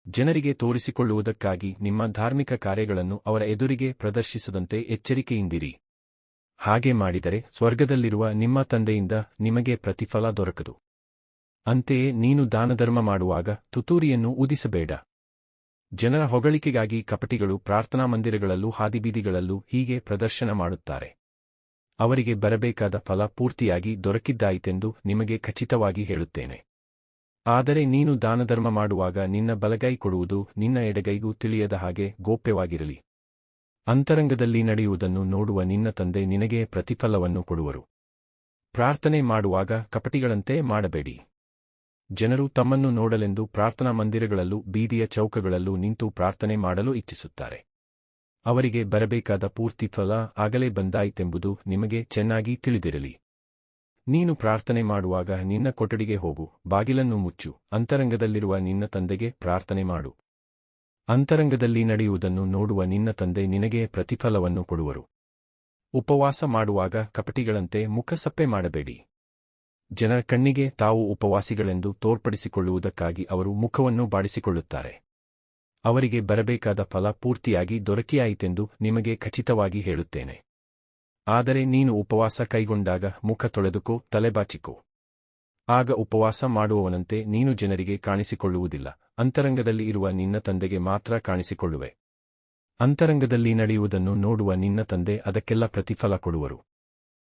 ಜನರಿಗೆ ತೋರಿಸಿಕೊಳ್ಳುವುದಕ್ಕಾಗಿ ನಿಮ್ಮ ಧಾರ್ಮಿಕ ಕಾರ್ಯಗಳನ್ನು ಅವರ ಎದುರಿಗೆ ಪ್ರದರ್ಶಿಸದಂತೆ ಎಚ್ಚರಿಕೆಯಿಂದಿರಿ. ಹಾಗೆ ಮಾಡಿದರೆ ಸ್ವರ್ಗದಲ್ಲಿರುವ ನಿಮ್ಮ ತಂದೆಯಿಂದ ನಿಮಗೆ ಪ್ರತಿಫಲ ದೊರಕದು. ಅಂತೆಯೇ ನೀನು ದಾನಧರ್ಮ ಮಾಡುವಾಗ ತುತ್ತೂರಿಯನ್ನು ಊದಿಸಬೇಡ. ಜನರ ಹೊಗಳಿಕೆಗಾಗಿ ಕಪಟಿಗಳು ಪ್ರಾರ್ಥನಾ ಮಂದಿರಗಳಲ್ಲೂ ಹಾದಿಬೀದಿಗಳಲ್ಲೂ ಹೀಗೆ ಪ್ರದರ್ಶನ ಮಾಡುತ್ತಾರೆ. ಅವರಿಗೆ ಬರಬೇಕಾದ ಫಲ ಪೂರ್ತಿಯಾಗಿ ದೊರಕಿದ್ದಾಯಿತೆಂದು ನಿಮಗೆ ಖಚಿತವಾಗಿ ಹೇಳುತ್ತೇನೆ. ಆದರೆ ನೀನು ದಾನಧರ್ಮ ಮಾಡುವಾಗ ನಿನ್ನ ಬಲಗೈ ಕೊಡುವುದು ನಿನ್ನ ಎಡಗೈಗೂ ತಿಳಿಯದ ಹಾಗೆ ಗೌಪ್ಯವಾಗಿರಲಿ. ಅಂತರಂಗದಲ್ಲಿ ನಡೆಯುವುದನ್ನು ನೋಡುವ ನಿನ್ನ ತಂದೆ ನಿನಗೆ ಪ್ರತಿಫಲವನ್ನು ಕೊಡುವರು. ಪ್ರಾರ್ಥನೆ ಮಾಡುವಾಗ ಕಪಟಿಗಳಂತೆ ಮಾಡಬೇಡಿ. ಜನರು ತಮ್ಮನ್ನು ನೋಡಲೆಂದು ಪ್ರಾರ್ಥನಾ ಮಂದಿರಗಳಲ್ಲೂ ಬೀದಿಯ ಚೌಕಗಳಲ್ಲೂ ನಿಂತು ಪ್ರಾರ್ಥನೆ ಮಾಡಲು ಇಚ್ಛಿಸುತ್ತಾರೆ. ಅವರಿಗೆ ಬರಬೇಕಾದ ಪೂರ್ತಿ ಫಲ ಆಗಲೇ ಬಂದಾಯಿತೆಂಬುದು ನಿಮಗೆ ಚೆನ್ನಾಗಿ ತಿಳಿದಿರಲಿ. ನೀನು ಪ್ರಾರ್ಥನೆ ಮಾಡುವಾಗ ನಿನ್ನ ಕೊಠಡಿಗೆ ಹೋಗು, ಬಾಗಿಲನ್ನು ಮುಚ್ಚು, ಅಂತರಂಗದಲ್ಲಿರುವ ನಿನ್ನ ತಂದೆಗೆ ಪ್ರಾರ್ಥನೆ ಮಾಡು. ಅಂತರಂಗದಲ್ಲಿ ನಡೆಯುವುದನ್ನು ನೋಡುವ ನಿನ್ನ ತಂದೆ ನಿನಗೆ ಪ್ರತಿಫಲವನ್ನು ಕೊಡುವರು. ಉಪವಾಸ ಮಾಡುವಾಗ ಕಪಟಿಗಳಂತೆ ಮುಖಸಪ್ಪೆ ಮಾಡಬೇಡಿ. ಜನರ ಕಣ್ಣಿಗೆ ತಾವು ಉಪವಾಸಿಗಳೆಂದು ತೋರ್ಪಡಿಸಿಕೊಳ್ಳುವುದಕ್ಕಾಗಿ ಅವರು ಮುಖವನ್ನು ಬಾಡಿಸಿಕೊಳ್ಳುತ್ತಾರೆ. ಅವರಿಗೆ ಬರಬೇಕಾದ ಫಲ ಪೂರ್ತಿಯಾಗಿ ದೊರಕಿಯಾಯಿತೆಂದು ನಿಮಗೆ ಖಚಿತವಾಗಿ ಹೇಳುತ್ತೇನೆ. ಆದರೆ ನೀನು ಉಪವಾಸ ಕೈಗೊಂಡಾಗ ಮುಖ ತೊಳೆದುಕೋ, ತಲೆಬಾಚಿಕೋ. ಆಗ ಉಪವಾಸ ಮಾಡುವವನಂತೆ ನೀನು ಜನರಿಗೆ ಕಾಣಿಸಿಕೊಳ್ಳುವುದಿಲ್ಲ, ಅಂತರಂಗದಲ್ಲಿ ಇರುವ ನಿನ್ನ ತಂದೆಗೆ ಮಾತ್ರ ಕಾಣಿಸಿಕೊಳ್ಳುವೆ. ಅಂತರಂಗದಲ್ಲಿ ನಡೆಯುವುದನ್ನು ನೋಡುವ ನಿನ್ನ ತಂದೆ ಅದಕ್ಕೆಲ್ಲ ಪ್ರತಿಫಲ ಕೊಡುವರು.